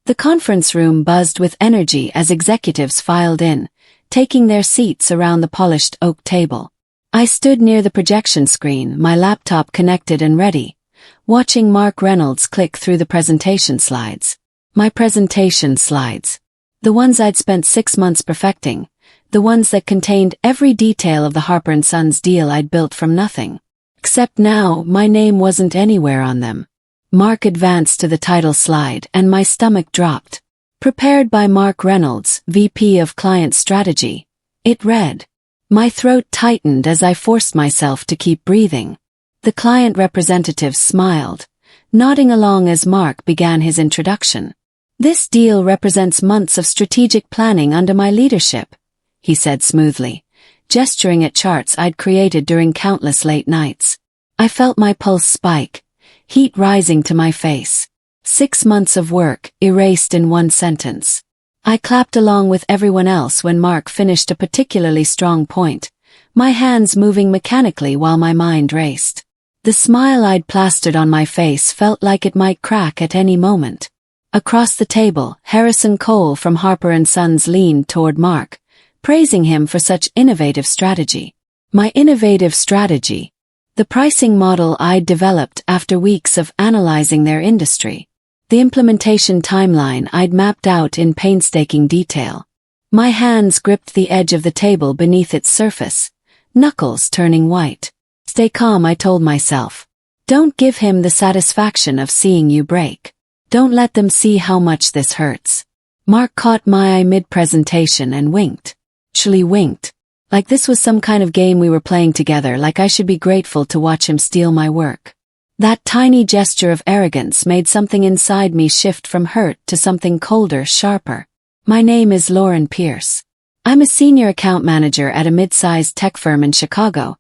The conference room buzzed with energy as executives filed in, taking their seats around the polished oak table. I stood near the projection screen, my laptop connected and ready, watching Mark Reynolds click through the presentation slides. My presentation slides. The ones I'd spent 6 months perfecting. The ones that contained every detail of the Harper & Sons deal I'd built from nothing. Except now, my name wasn't anywhere on them. Mark advanced to the title slide and my stomach dropped. Prepared by Mark Reynolds, VP of Client Strategy. It read. My throat tightened as I forced myself to keep breathing. The client representative smiled, nodding along as Mark began his introduction. This deal represents months of strategic planning under my leadership, he said smoothly, gesturing at charts I'd created during countless late nights. I felt my pulse spike, heat rising to my face. 6 months of work, erased in one sentence. I clapped along with everyone else when Mark finished a particularly strong point, my hands moving mechanically while my mind raced. The smile I'd plastered on my face felt like it might crack at any moment. Across the table, Harrison Cole from Harper & Sons leaned toward Mark, praising him for such innovative strategy. My innovative strategy. The pricing model I'd developed after weeks of analyzing their industry. The implementation timeline I'd mapped out in painstaking detail. My hands gripped the edge of the table beneath its surface, knuckles turning white. Stay calm, I told myself. Don't give him the satisfaction of seeing you break. Don't let them see how much this hurts. Mark caught my eye mid-presentation and winked. Actually winked. Like this was some kind of game we were playing together, like I should be grateful to watch him steal my work. That tiny gesture of arrogance made something inside me shift from hurt to something colder, sharper. My name is Lauren Pierce. I'm a senior account manager at a mid-sized tech firm in Chicago,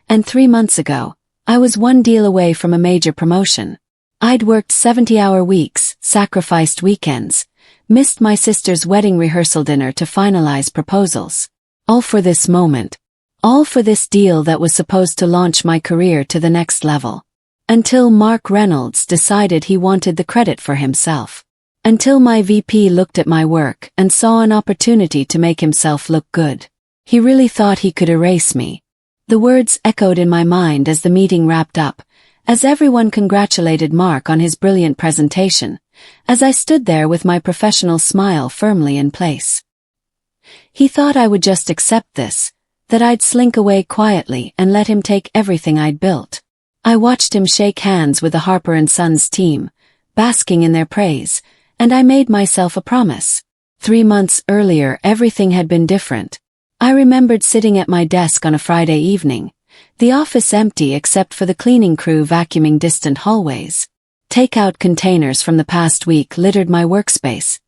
and 3 months ago, I was one deal away from a major promotion. I'd worked 70-hour weeks, sacrificed weekends, missed my sister's wedding rehearsal dinner to finalize proposals. All for this moment. All for this deal that was supposed to launch my career to the next level. Until Mark Reynolds decided he wanted the credit for himself. Until my VP looked at my work and saw an opportunity to make himself look good. He really thought he could erase me. The words echoed in my mind as the meeting wrapped up, as everyone congratulated Mark on his brilliant presentation, as I stood there with my professional smile firmly in place. He thought I would just accept this, that I'd slink away quietly and let him take everything I'd built. I watched him shake hands with the Harper & Sons team, basking in their praise, and I made myself a promise. 3 months earlier everything had been different. I remembered sitting at my desk on a Friday evening, the office empty except for the cleaning crew vacuuming distant hallways. Takeout containers from the past week littered my workspace,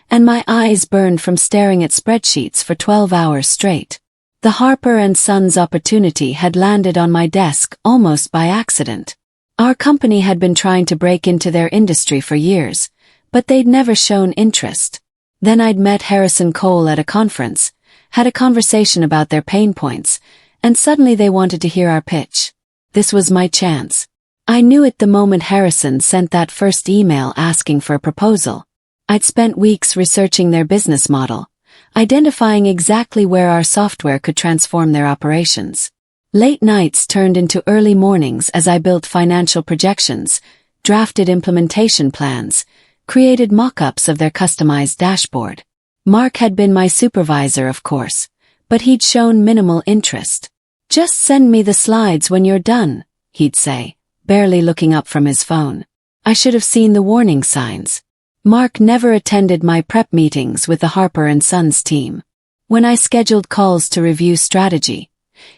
and my eyes burned from staring at spreadsheets for 12 hours straight. The Harper & Sons opportunity had landed on my desk almost by accident. Our company had been trying to break into their industry for years, but they'd never shown interest. Then I'd met Harrison Cole at a conference, had a conversation about their pain points, and suddenly they wanted to hear our pitch. This was my chance. I knew it the moment Harrison sent that first email asking for a proposal. I'd spent weeks researching their business model, identifying exactly where our software could transform their operations. Late nights turned into early mornings as I built financial projections, drafted implementation plans, created mock-ups of their customized dashboard. Mark had been my supervisor, of course, but he'd shown minimal interest. Just send me the slides when you're done, he'd say, barely looking up from his phone. I should have seen the warning signs. Mark never attended my prep meetings with the Harper & Sons team. When I scheduled calls to review strategy,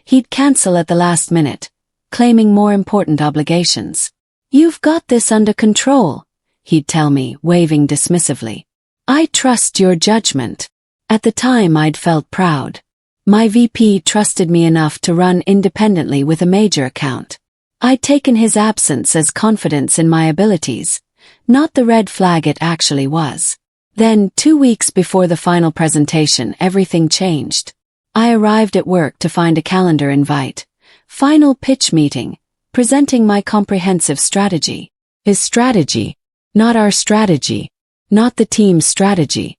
he'd cancel at the last minute, claiming more important obligations. You've got this under control, he'd tell me, waving dismissively. I trust your judgment. At the time I'd felt proud. My VP trusted me enough to run independently with a major account. I'd taken his absence as confidence in my abilities, not the red flag it actually was. Then, 2 weeks before the final presentation, everything changed. I arrived at work to find a calendar invite. Final pitch meeting, presenting my comprehensive strategy. His strategy, not our strategy. not the team's strategy.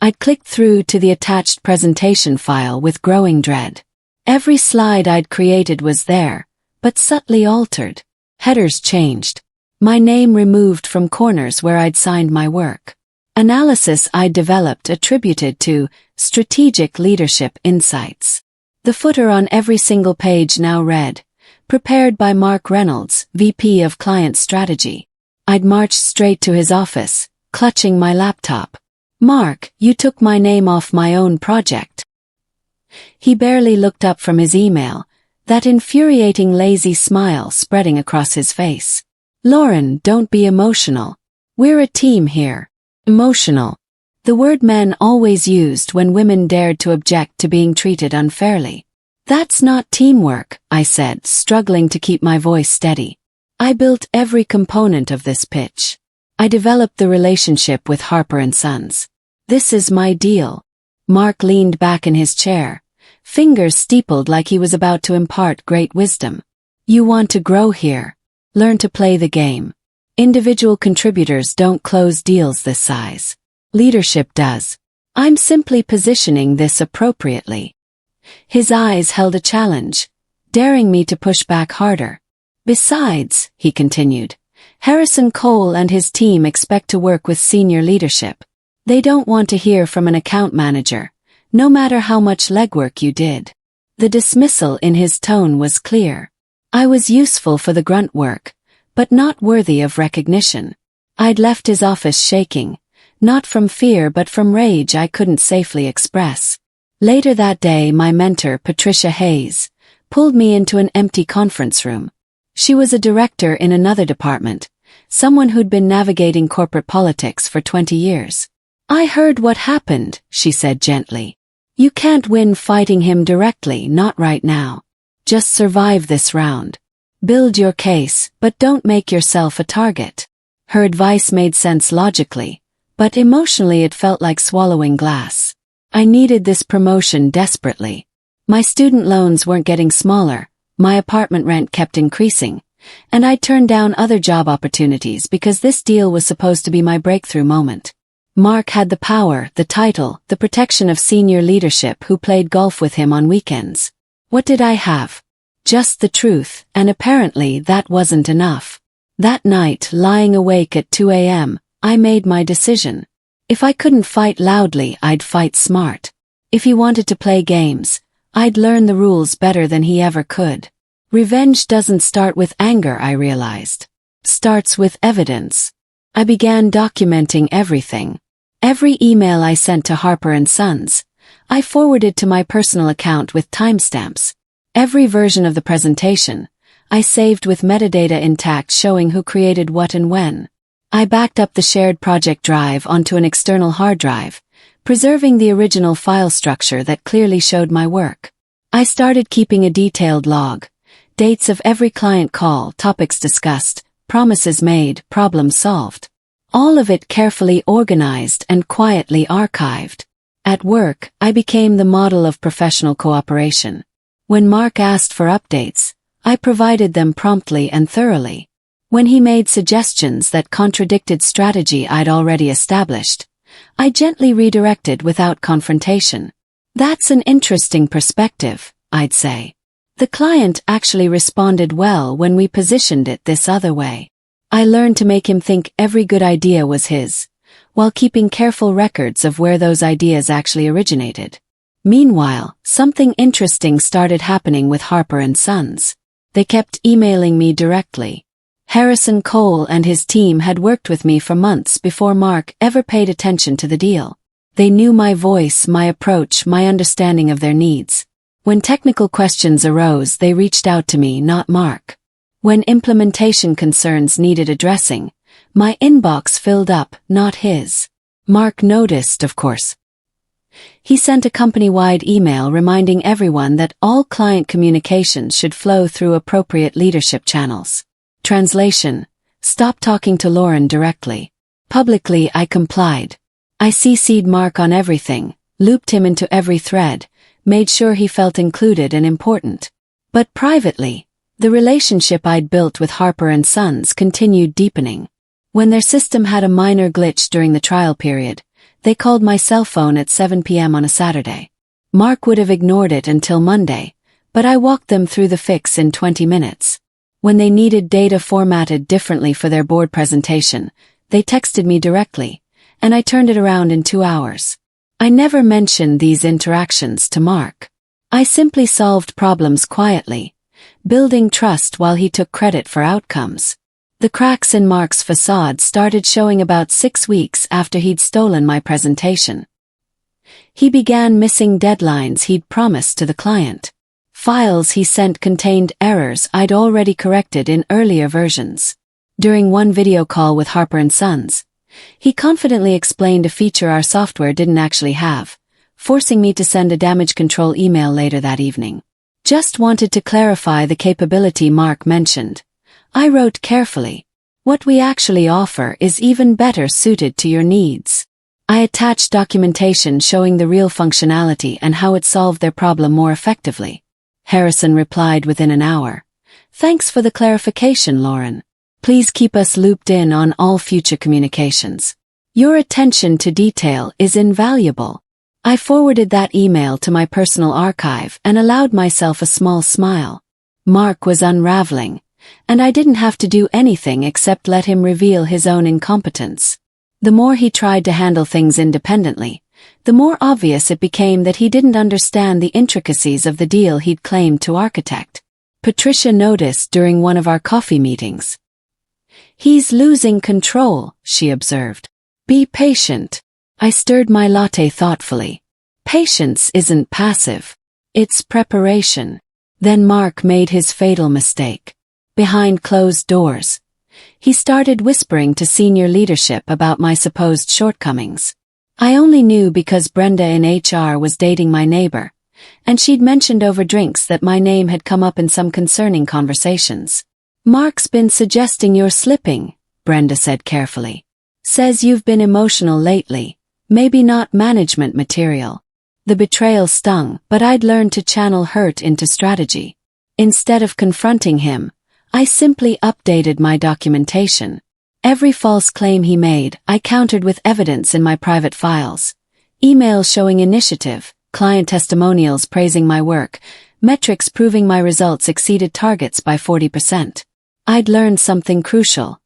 I'd clicked through to the attached presentation file with growing dread. Every slide I'd created was there, but subtly altered. Headers changed. My name removed from corners where I'd signed my work. Analysis I'd developed attributed to strategic leadership insights. The footer on every single page now read, "Prepared by Mark Reynolds, VP of Client Strategy." I'd marched straight to his office, clutching my laptop. "Mark, you took my name off my own project." He barely looked up from his email, that infuriating lazy smile spreading across his face. "Lauren, don't be emotional. We're a team here." Emotional. The word men always used when women dared to object to being treated unfairly. "That's not teamwork," I said, struggling to keep my voice steady. "I built every component of this pitch. I developed the relationship with Harper & Sons. This is my deal." Mark leaned back in his chair, fingers steepled like he was about to impart great wisdom. "You want to grow here. Learn to play the game. Individual contributors don't close deals this size. Leadership does. I'm simply positioning this appropriately." His eyes held a challenge, daring me to push back harder. "Besides," he continued, "Harrison Cole and his team expect to work with senior leadership. They don't want to hear from an account manager, no matter how much legwork you did." The dismissal in his tone was clear. I was useful for the grunt work, but not worthy of recognition. I'd left his office shaking, not from fear but from rage I couldn't safely express. Later that day, my mentor, Patricia Hayes, pulled me into an empty conference room. She was a director in another department, someone who'd been navigating corporate politics for 20 years. "I heard what happened," she said gently. "You can't win fighting him directly, not right now. Just survive this round. Build your case, but don't make yourself a target." Her advice made sense logically, but emotionally it felt like swallowing glass. I needed this promotion desperately. My student loans weren't getting smaller, my apartment rent kept increasing, and I turned down other job opportunities because this deal was supposed to be my breakthrough moment. Mark had the power, the title, the protection of senior leadership who played golf with him on weekends. What did I have? Just the truth, and apparently that wasn't enough. That night, lying awake at 2 a.m., I made my decision. If I couldn't fight loudly, I'd fight smart. If he wanted to play games, I'd learn the rules better than he ever could. Revenge doesn't start with anger, I realized. It starts with evidence. I began documenting everything. Every email I sent to Harper & Sons, I forwarded to my personal account with timestamps. Every version of the presentation, I saved with metadata intact showing who created what and when. I backed up the shared project drive onto an external hard drive, preserving the original file structure that clearly showed my work. I started keeping a detailed log, dates of every client call, topics discussed, promises made, problems solved. All of it carefully organized and quietly archived. At work, I became the model of professional cooperation. When Mark asked for updates, I provided them promptly and thoroughly. When he made suggestions that contradicted strategy I'd already established, I gently redirected without confrontation. "That's an interesting perspective," I'd say. "The client actually responded well when we positioned it this other way." I learned to make him think every good idea was his, while keeping careful records of where those ideas actually originated. Meanwhile, something interesting started happening with Harper & Sons. They kept emailing me directly. Harrison Cole and his team had worked with me for months before Mark ever paid attention to the deal. They knew my voice, my approach, my understanding of their needs. When technical questions arose, they reached out to me, not Mark. When implementation concerns needed addressing, my inbox filled up, not his. Mark noticed, of course. He sent a company-wide email reminding everyone that all client communications should flow through appropriate leadership channels. Translation: stop talking to Lauren directly. Publicly, I complied. I CC'd Mark on everything, looped him into every thread, made sure he felt included and important. But privately, the relationship I'd built with Harper & Sons continued deepening. When their system had a minor glitch during the trial period, they called my cell phone at 7 p.m. on a Saturday. Mark would have ignored it until Monday, but I walked them through the fix in 20 minutes. When they needed data formatted differently for their board presentation, they texted me directly, and I turned it around in 2 hours. I never mentioned these interactions to Mark. I simply solved problems quietly, building trust while he took credit for outcomes. The cracks in Mark's facade started showing about 6 weeks after he'd stolen my presentation. He began missing deadlines he'd promised to the client. Files he sent contained errors I'd already corrected in earlier versions. During one video call with Harper & Sons, he confidently explained a feature our software didn't actually have, forcing me to send a damage control email later that evening. Just wanted to clarify the capability Mark mentioned. I wrote carefully, "What we actually offer is even better suited to your needs." I attached documentation showing the real functionality and how it solved their problem more effectively. Harrison replied within an hour, "Thanks for the clarification, Lauren. Please keep us looped in on all future communications. Your attention to detail is invaluable." I forwarded that email to my personal archive and allowed myself a small smile. Mark was unraveling, and I didn't have to do anything except let him reveal his own incompetence. The more he tried to handle things independently, the more obvious it became that he didn't understand the intricacies of the deal he'd claimed to architect. Patricia noticed during one of our coffee meetings. "He's losing control," she observed. "Be patient." I stirred my latte thoughtfully. Patience isn't passive. It's preparation. Then Mark made his fatal mistake. Behind closed doors, he started whispering to senior leadership about my supposed shortcomings. I only knew because Brenda in HR was dating my neighbor, and she'd mentioned over drinks that my name had come up in some concerning conversations. "Mark's been suggesting you're slipping," Brenda said carefully. "Says you've been emotional lately, maybe not management material." The betrayal stung, but I'd learned to channel hurt into strategy. Instead of confronting him, I simply updated my documentation. Every false claim he made, I countered with evidence in my private files. Emails showing initiative, client testimonials praising my work, metrics proving my results exceeded targets by 40%. I'd learned something crucial.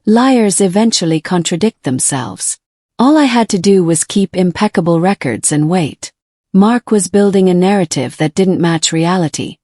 Liars eventually contradict themselves. All I had to do was keep impeccable records and wait. Mark was building a narrative that didn't match reality,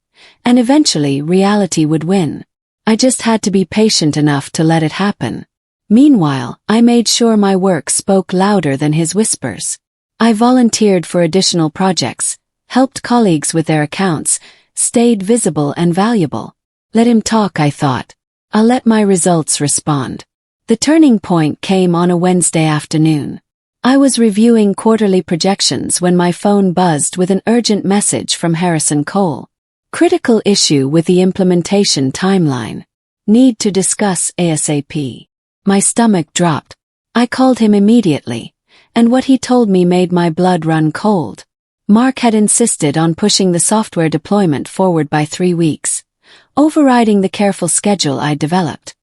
and eventually reality would win. I just had to be patient enough to let it happen. Meanwhile, I made sure my work spoke louder than his whispers. I volunteered for additional projects, helped colleagues with their accounts, stayed visible and valuable. Let him talk, I thought. I'll let my results respond. The turning point came on a Wednesday afternoon. I was reviewing quarterly projections when my phone buzzed with an urgent message from Harrison Cole. Critical issue with the implementation timeline. Need to discuss ASAP. My stomach dropped. I called him immediately, and what he told me made my blood run cold. Mark had insisted on pushing the software deployment forward by 3 weeks, overriding the careful schedule I'd developed.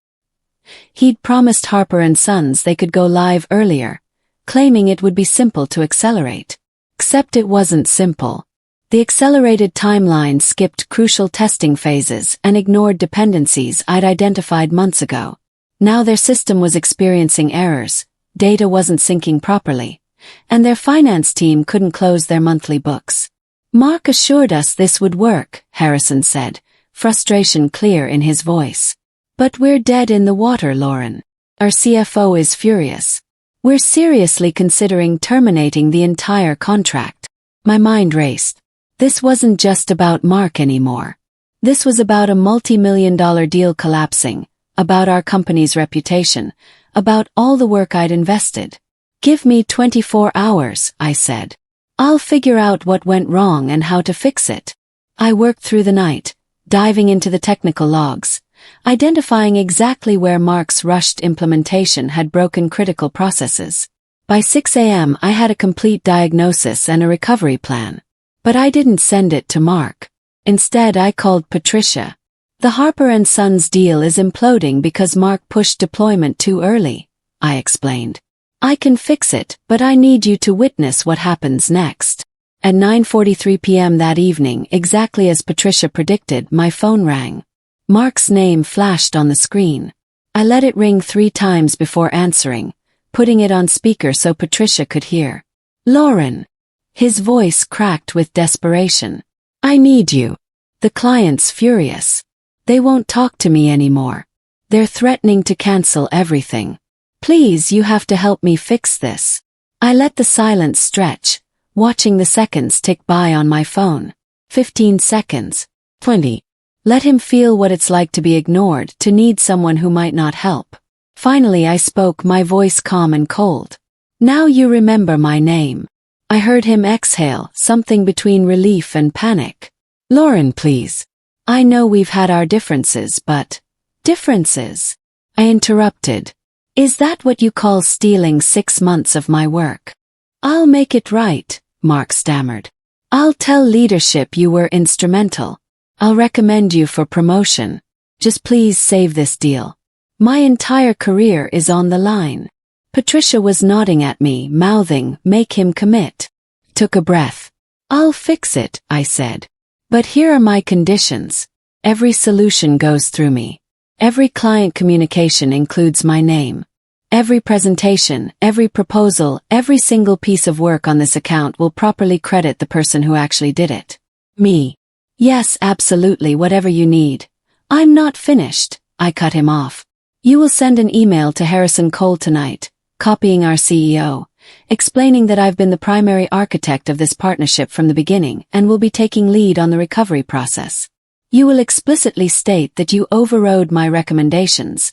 He'd promised Harper & Sons they could go live earlier, claiming it would be simple to accelerate. Except it wasn't simple. The accelerated timeline skipped crucial testing phases and ignored dependencies I'd identified months ago. Now their system was experiencing errors, data wasn't syncing properly, and their finance team couldn't close their monthly books. "Mark assured us this would work," Harrison said, frustration clear in his voice. "But we're dead in the water, Lauren. Our CFO is furious. We're seriously considering terminating the entire contract." My mind raced. This wasn't just about Mark anymore. This was about a multi-million-dollar deal collapsing, about our company's reputation, about all the work I'd invested. "Give me 24 hours, I said. "I'll figure out what went wrong and how to fix it." I worked through the night, diving into the technical logs, identifying exactly where Mark's rushed implementation had broken critical processes. By 6 a.m. I had a complete diagnosis and a recovery plan. But I didn't send it to Mark. Instead, I called Patricia. The Harper & Sons deal is imploding because Mark pushed deployment too early, I explained. I can fix it, but I need you to witness what happens next. At 9:43 p.m. that evening, exactly as Patricia predicted, my phone rang. Mark's name flashed on the screen. I let it ring 3 times before answering, putting it on speaker so Patricia could hear. Lauren. His voice cracked with desperation. I need you. The client's furious. They won't talk to me anymore. They're threatening to cancel everything. Please, you have to help me fix this. I let the silence stretch, watching the seconds tick by on my phone. 15 seconds. 20. Let him feel what it's like to be ignored, to need someone who might not help. Finally I spoke, my voice calm and cold. Now you remember my name. I heard him exhale, something between relief and panic. Lauren, please. I know we've had our differences, but... Differences? I interrupted. Is that what you call stealing 6 months of my work? I'll make it right, Mark stammered. I'll tell leadership you were instrumental. I'll recommend you for promotion. Just please save this deal. My entire career is on the line. Patricia was nodding at me, mouthing, make him commit. Took a breath. I'll fix it, I said. But here are my conditions. Every solution goes through me. Every client communication includes my name. Every presentation, every proposal, every single piece of work on this account will properly credit the person who actually did it. Me. Yes, absolutely, whatever you need. I'm not finished, I cut him off. You will send an email to Harrison Cole tonight, copying our CEO, explaining that I've been the primary architect of this partnership from the beginning and will be taking lead on the recovery process. You will explicitly state that you overrode my recommendations,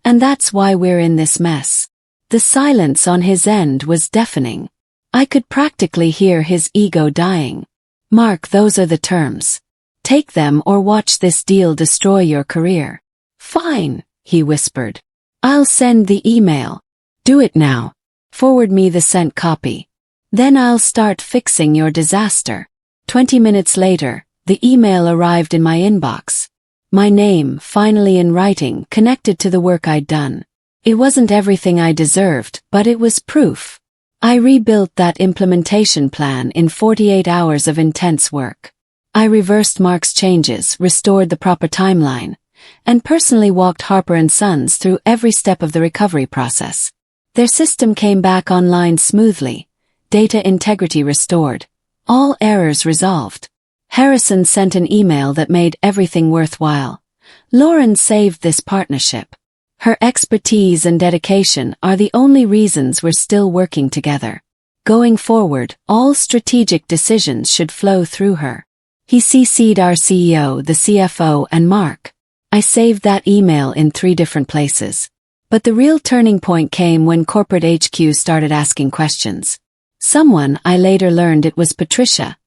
and that's why we're in this mess. The silence on his end was deafening. I could practically hear his ego dying. Mark, those are the terms. Take them or watch this deal destroy your career. Fine, he whispered. I'll send the email. Do it now. Forward me the sent copy. Then I'll start fixing your disaster. 20 minutes later, the email arrived in my inbox. My name, finally in writing, connected to the work I'd done. It wasn't everything I deserved, but it was proof. I rebuilt that implementation plan in 48 hours of intense work. I reversed Mark's changes, restored the proper timeline, and personally walked Harper & Sons through every step of the recovery process. Their system came back online smoothly, data integrity restored, all errors resolved. Harrison sent an email that made everything worthwhile. Lauren saved this partnership. Her expertise and dedication are the only reasons we're still working together. Going forward, all strategic decisions should flow through her. He CC'd our CEO, the CFO, and Mark. I saved that email in 3 different places. But the real turning point came when corporate HQ started asking questions. Someone, I later learned it was Patricia,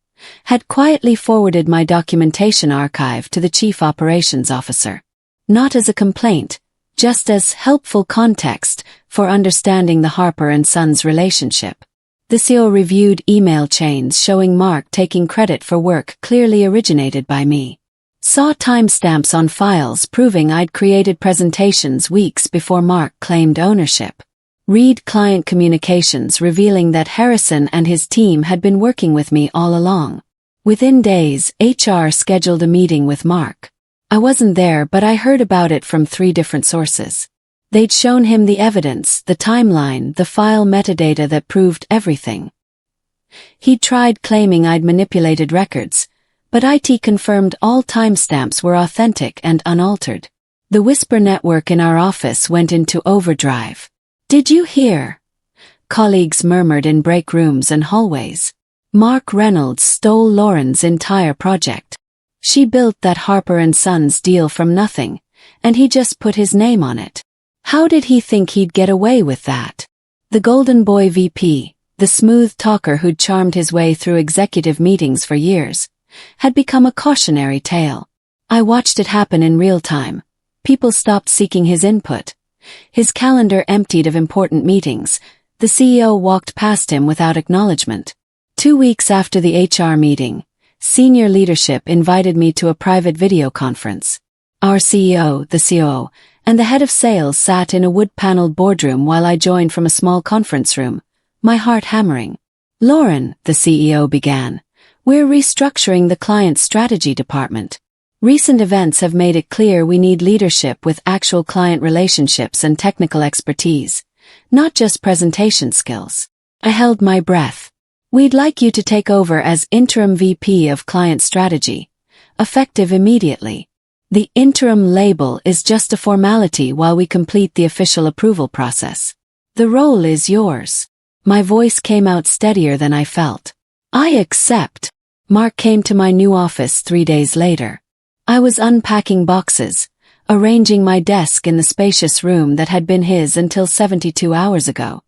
had quietly forwarded my documentation archive to the Chief Operations Officer. Not as a complaint, just as helpful context for understanding the Harper & Sons relationship. The CEO reviewed email chains showing Mark taking credit for work clearly originated by me. Saw timestamps on files proving I'd created presentations weeks before Mark claimed ownership. Read client communications revealing that Harrison and his team had been working with me all along. Within days, HR scheduled a meeting with Mark. I wasn't there, but I heard about it from 3 different sources. They'd shown him the evidence, the timeline, the file metadata that proved everything. He'd tried claiming I'd manipulated records, but IT confirmed all timestamps were authentic and unaltered. The Whisper network in our office went into overdrive. Did you hear? Colleagues murmured in break rooms and hallways. Mark Reynolds stole Lauren's entire project. She built that Harper & Sons deal from nothing, and he just put his name on it. How did he think he'd get away with that? The golden boy VP, the smooth talker who'd charmed his way through executive meetings for years, had become a cautionary tale. I watched it happen in real time. People stopped seeking his input. His calendar emptied of important meetings. The CEO walked past him without acknowledgement. 2 weeks after the HR meeting, senior leadership invited me to a private video conference. Our CEO, the COO, and the head of sales sat in a wood-paneled boardroom while I joined from a small conference room, my heart hammering. "Lauren," the CEO began, "we're restructuring the client strategy department. Recent events have made it clear we need leadership with actual client relationships and technical expertise, not just presentation skills." I held my breath. "We'd like you to take over as interim VP of Client Strategy, effective immediately. The interim label is just a formality while we complete the official approval process. The role is yours." My voice came out steadier than I felt. "I accept." Mark came to my new office 3 days later. I was unpacking boxes, arranging my desk in the spacious room that had been his until 72 hours ago.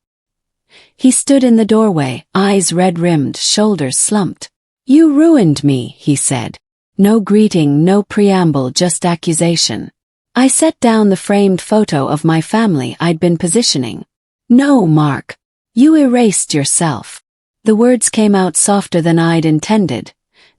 He stood in the doorway, eyes red-rimmed, shoulders slumped. "You ruined me," he said. No greeting, no preamble, just accusation. I set down the framed photo of my family I'd been positioning. "No, Mark. You erased yourself." The words came out softer than I'd intended.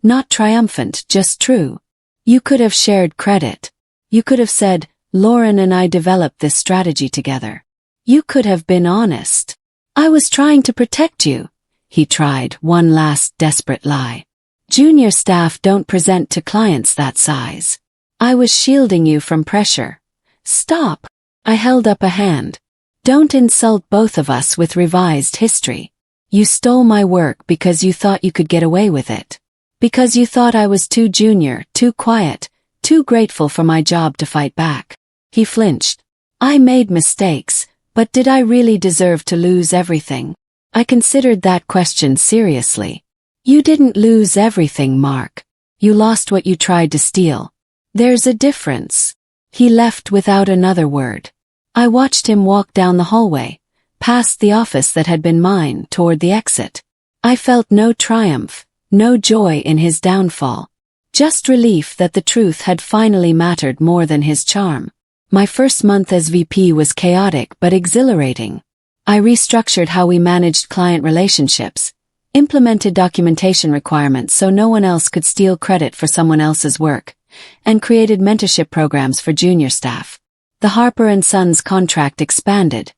Not triumphant, just true. "You could have shared credit. You could have said, 'Lauren and I developed this strategy together.' You could have been honest." "I was trying to protect you," he tried, one last desperate lie. "Junior staff don't present to clients that size. I was shielding you from pressure." "Stop." I held up a hand. "Don't insult both of us with revised history. You stole my work because you thought you could get away with it. Because you thought I was too junior, too quiet, too grateful for my job to fight back." He flinched. "I made mistakes, but did I really deserve to lose everything?" I considered that question seriously. "You didn't lose everything, Mark. You lost what you tried to steal. There's a difference." He left without another word. I watched him walk down the hallway, past the office that had been mine, toward the exit. I felt no triumph, no joy in his downfall. Just relief that the truth had finally mattered more than his charm. My first month as VP was chaotic but exhilarating. I restructured how we managed client relationships, implemented documentation requirements so no one else could steal credit for someone else's work, and created mentorship programs for junior staff. The Harper & Sons contract expanded,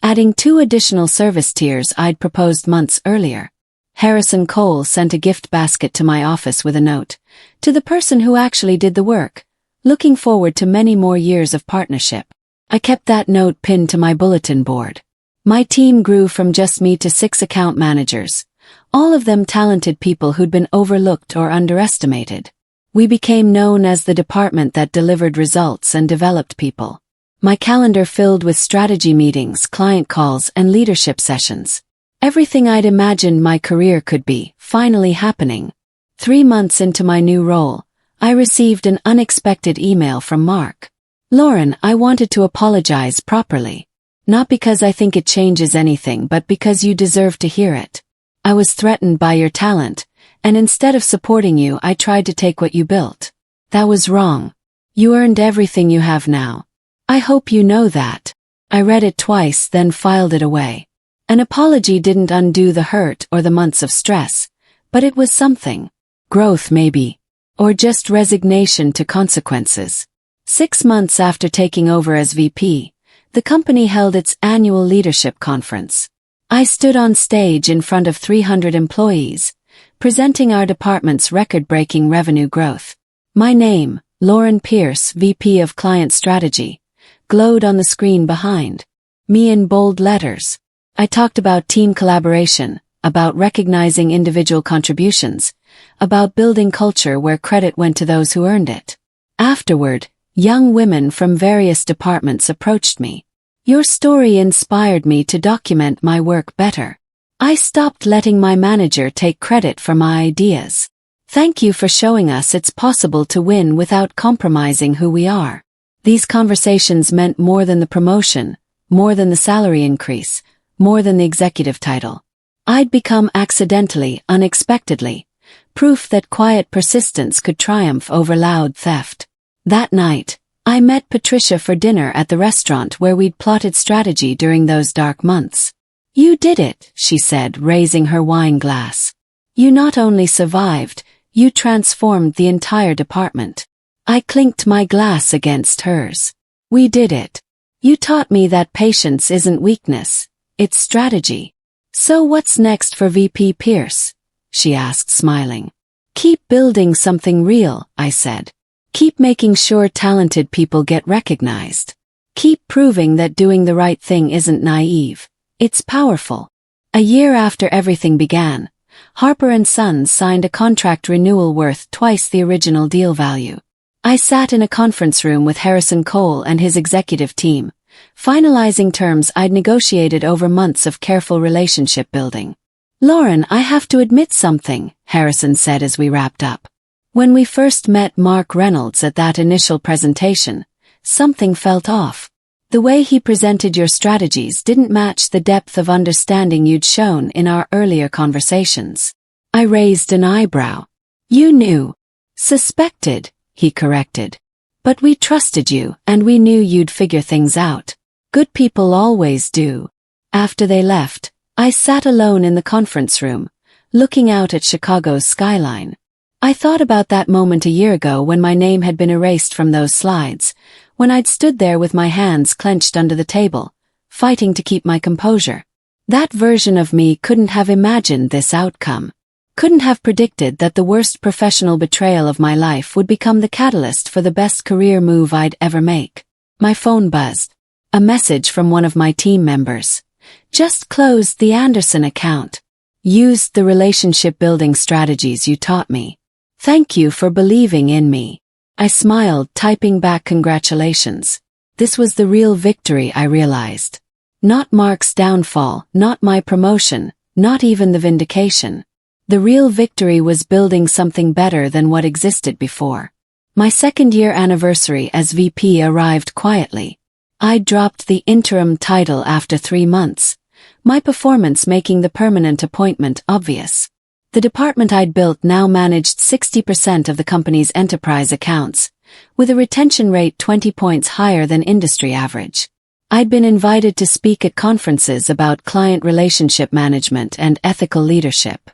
adding 2 additional service tiers I'd proposed months earlier. Harrison Cole sent a gift basket to my office with a note, "To the person who actually did the work, looking forward to many more years of partnership." I kept that note pinned to my bulletin board. My team grew from just me to 6 account managers, all of them talented people who'd been overlooked or underestimated. We became known as the department that delivered results and developed people. My calendar filled with strategy meetings, client calls, and leadership sessions. Everything I'd imagined my career could be, finally happening. 3 months into my new role, I received an unexpected email from Mark. "Lauren, I wanted to apologize properly. Not because I think it changes anything but because you deserve to hear it. I was threatened by your talent, and instead of supporting you I tried to take what you built. That was wrong. You earned everything you have now. I hope you know that." I read it twice, then filed it away. An apology didn't undo the hurt or the months of stress, but it was something. Growth maybe. Or just resignation to consequences. 6 months after taking over as VP, the company held its annual leadership conference. I stood on stage in front of 300 employees, presenting our department's record-breaking revenue growth. My name, Lauren Pierce, VP of Client Strategy, glowed on the screen behind me in bold letters. I talked about team collaboration, about recognizing individual contributions, about building culture where credit went to those who earned it. Afterward, young women from various departments approached me. "Your story inspired me to document my work better. I stopped letting my manager take credit for my ideas. Thank you for showing us it's possible to win without compromising who we are." These conversations meant more than the promotion, more than the salary increase, more than the executive title. I'd become accidentally, unexpectedly, proof that quiet persistence could triumph over loud theft. That night, I met Patricia for dinner at the restaurant where we'd plotted strategy during those dark months. "You did it," she said, raising her wine glass. "You not only survived, you transformed the entire department." I clinked my glass against hers. We did it. You taught me that patience isn't weakness, it's strategy. So what's next for VP Pierce? She asked, smiling. Keep building something real, I said. Keep making sure talented people get recognized. Keep proving that doing the right thing isn't naive. It's powerful. A year after everything began, Harper & Sons signed a contract renewal worth twice the original deal value. I sat in a conference room with Harrison Cole and his executive team, finalizing terms I'd negotiated over months of careful relationship building. Lauren, I have to admit something, Harrison said as we wrapped up. When we first met Mark Reynolds at that initial presentation, something felt off. The way he presented your strategies didn't match the depth of understanding you'd shown in our earlier conversations. I raised an eyebrow. You knew. Suspected, he corrected. But we trusted you, and we knew you'd figure things out. Good people always do. After they left, I sat alone in the conference room, looking out at Chicago's skyline. I thought about that moment a year ago when my name had been erased from those slides, when I'd stood there with my hands clenched under the table, fighting to keep my composure. That version of me couldn't have imagined this outcome. Couldn't have predicted that the worst professional betrayal of my life would become the catalyst for the best career move I'd ever make. My phone buzzed. A message from one of my team members. Just closed the Anderson account. Used the relationship-building strategies you taught me. Thank you for believing in me. I smiled, typing back congratulations. This was the real victory, I realized. Not Mark's downfall, not my promotion, not even the vindication. The real victory was building something better than what existed before. My second-year anniversary as VP arrived quietly. I dropped the interim title after 3 months, my performance making the permanent appointment obvious. The department I'd built now managed 60% of the company's enterprise accounts, with a retention rate 20 points higher than industry average. I'd been invited to speak at conferences about client relationship management and ethical leadership.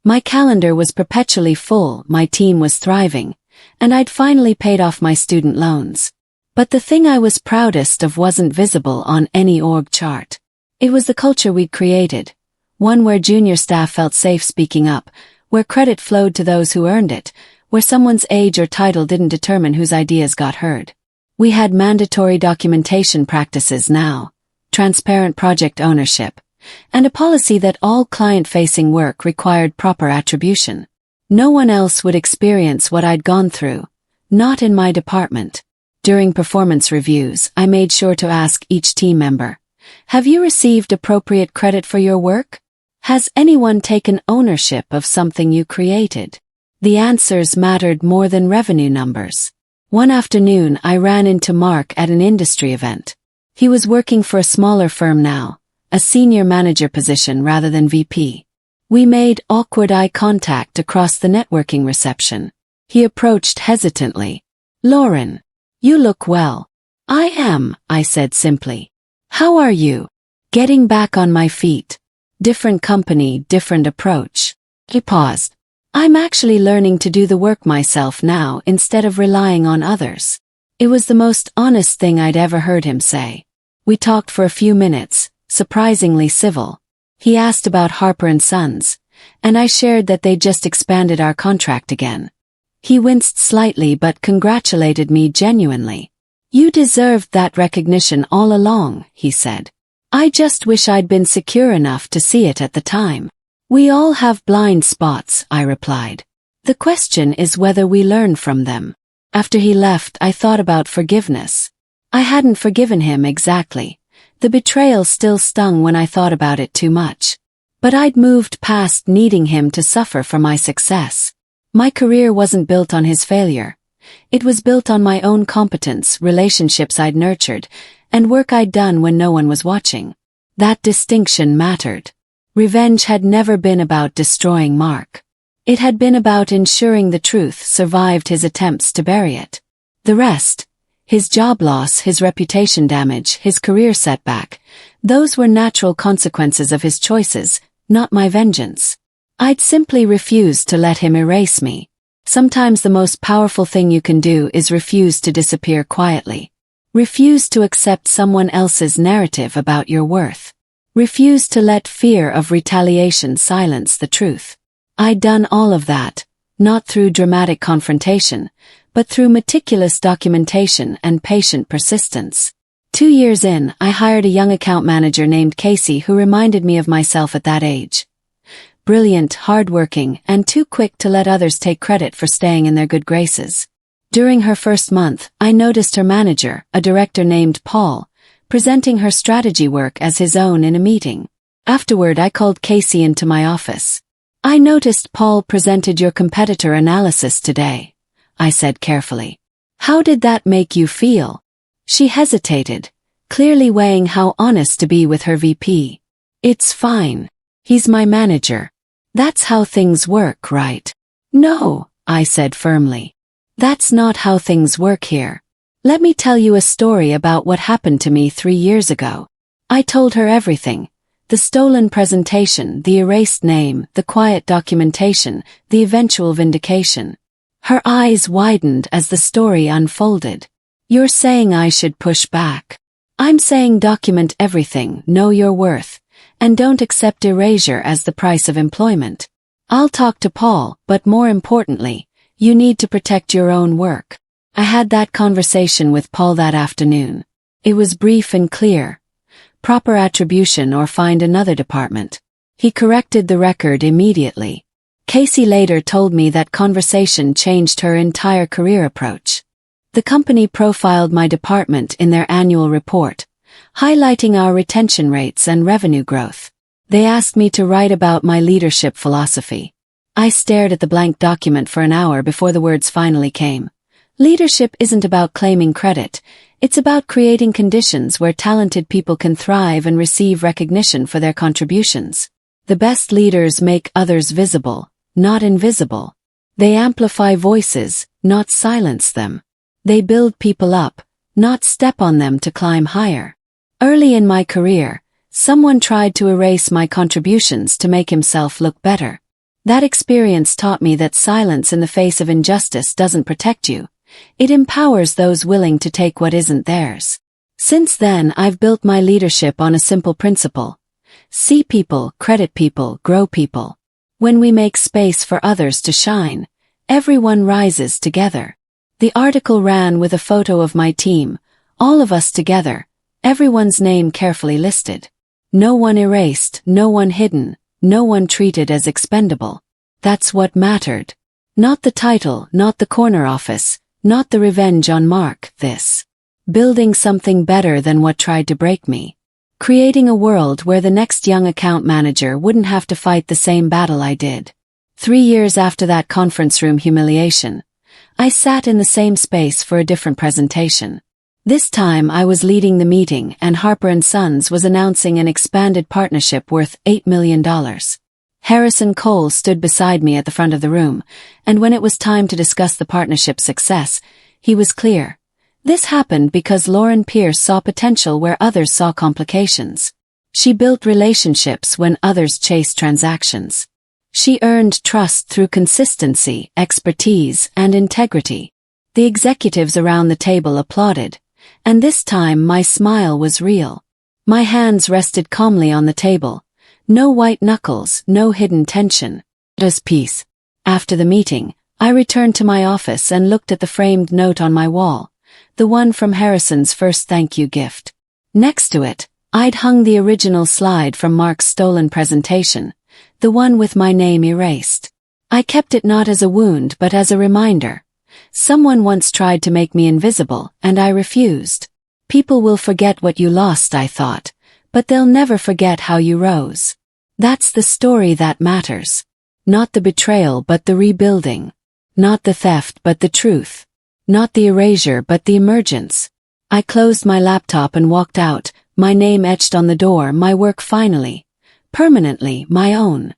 My calendar was perpetually full, my team was thriving, and I'd finally paid off my student loans. But the thing I was proudest of wasn't visible on any org chart. It was the culture we'd created. One where junior staff felt safe speaking up, where credit flowed to those who earned it, where someone's age or title didn't determine whose ideas got heard. We had mandatory documentation practices now, transparent project ownership, and a policy that all client-facing work required proper attribution. No one else would experience what I'd gone through, not in my department. During performance reviews, I made sure to ask each team member, have you received appropriate credit for your work? Has anyone taken ownership of something you created? The answers mattered more than revenue numbers. One afternoon I ran into Mark at an industry event. He was working for a smaller firm now, a senior manager position rather than VP. We made awkward eye contact across the networking reception. He approached hesitantly. Lauren, you look well. I am, I said simply. How are you? Getting back on my feet. Different company, different approach. He paused. I'm actually learning to do the work myself now instead of relying on others. It was the most honest thing I'd ever heard him say. We talked for a few minutes, surprisingly civil. He asked about Harper & Sons, and I shared that they'd just expanded our contract again. He winced slightly but congratulated me genuinely. You deserved that recognition all along, he said. I just wish I'd been secure enough to see it at the time. We all have blind spots, I replied. The question is whether we learn from them. After he left, I thought about forgiveness. I hadn't forgiven him exactly. The betrayal still stung when I thought about it too much. But I'd moved past needing him to suffer for my success. My career wasn't built on his failure. It was built on my own competence, relationships I'd nurtured, and work I'd done when no one was watching. That distinction mattered. Revenge had never been about destroying Mark. It had been about ensuring the truth survived his attempts to bury it. The rest, his job loss, his reputation damage, his career setback, those were natural consequences of his choices, not my vengeance. I'd simply refused to let him erase me. Sometimes the most powerful thing you can do is refuse to disappear quietly. Refuse to accept someone else's narrative about your worth. Refuse to let fear of retaliation silence the truth. I'd done all of that, not through dramatic confrontation, but through meticulous documentation and patient persistence. 2 years in, I hired a young account manager named Casey who reminded me of myself at that age. Brilliant, hardworking, and too quick to let others take credit for staying in their good graces. During her first month, I noticed her manager, a director named Paul, presenting her strategy work as his own in a meeting. Afterward, I called Casey into my office. "I noticed Paul presented your competitor analysis today," I said carefully. "How did that make you feel?" She hesitated, clearly weighing how honest to be with her VP. "It's fine. He's my manager. That's how things work, right?" "No," I said firmly. "That's not how things work here. Let me tell you a story about what happened to me 3 years ago." I told her everything. The stolen presentation, the erased name, the quiet documentation, the eventual vindication. Her eyes widened as the story unfolded. "You're saying I should push back. I'm saying document everything, know your worth, and don't accept erasure as the price of employment. I'll talk to Paul, but more importantly, you need to protect your own work." I had that conversation with Paul that afternoon. It was brief and clear. Proper attribution or find another department. He corrected the record immediately. Casey later told me that conversation changed her entire career approach. The company profiled my department in their annual report, highlighting our retention rates and revenue growth. They asked me to write about my leadership philosophy. I stared at the blank document for an hour before the words finally came. Leadership isn't about claiming credit. It's about creating conditions where talented people can thrive and receive recognition for their contributions. The best leaders make others visible, not invisible. They amplify voices, not silence them. They build people up, not step on them to climb higher. Early in my career, someone tried to erase my contributions to make himself look better. That experience taught me that silence in the face of injustice doesn't protect you. It empowers those willing to take what isn't theirs. Since then, I've built my leadership on a simple principle. See people, credit people, grow people. When we make space for others to shine, everyone rises together. The article ran with a photo of my team, all of us together, everyone's name carefully listed. No one erased, no one hidden, no one treated as expendable. That's what mattered. Not the title, not the corner office, not the revenge on Mark, this. Building something better than what tried to break me. Creating a world where the next young account manager wouldn't have to fight the same battle I did. 3 years after that conference room humiliation, I sat in the same space for a different presentation. This time I was leading the meeting and Harper & Sons was announcing an expanded partnership worth $8 million. Harrison Cole stood beside me at the front of the room, and when it was time to discuss the partnership's success, he was clear. This happened because Lauren Pierce saw potential where others saw complications. She built relationships when others chased transactions. She earned trust through consistency, expertise, and integrity. The executives around the table applauded, and this time my smile was real. My hands rested calmly on the table. No white knuckles, no hidden tension. Just peace. After the meeting, I returned to my office and looked at the framed note on my wall, the one from Harrison's first thank you gift. Next to it, I'd hung the original slide from Mark's stolen presentation, the one with my name erased. I kept it not as a wound but as a reminder. Someone once tried to make me invisible, and I refused. People will forget what you lost, I thought, but they'll never forget how you rose. That's the story that matters. Not the betrayal but the rebuilding. Not the theft but the truth. Not the erasure but the emergence. I closed my laptop and walked out, my name etched on the door, my work finally, permanently my own.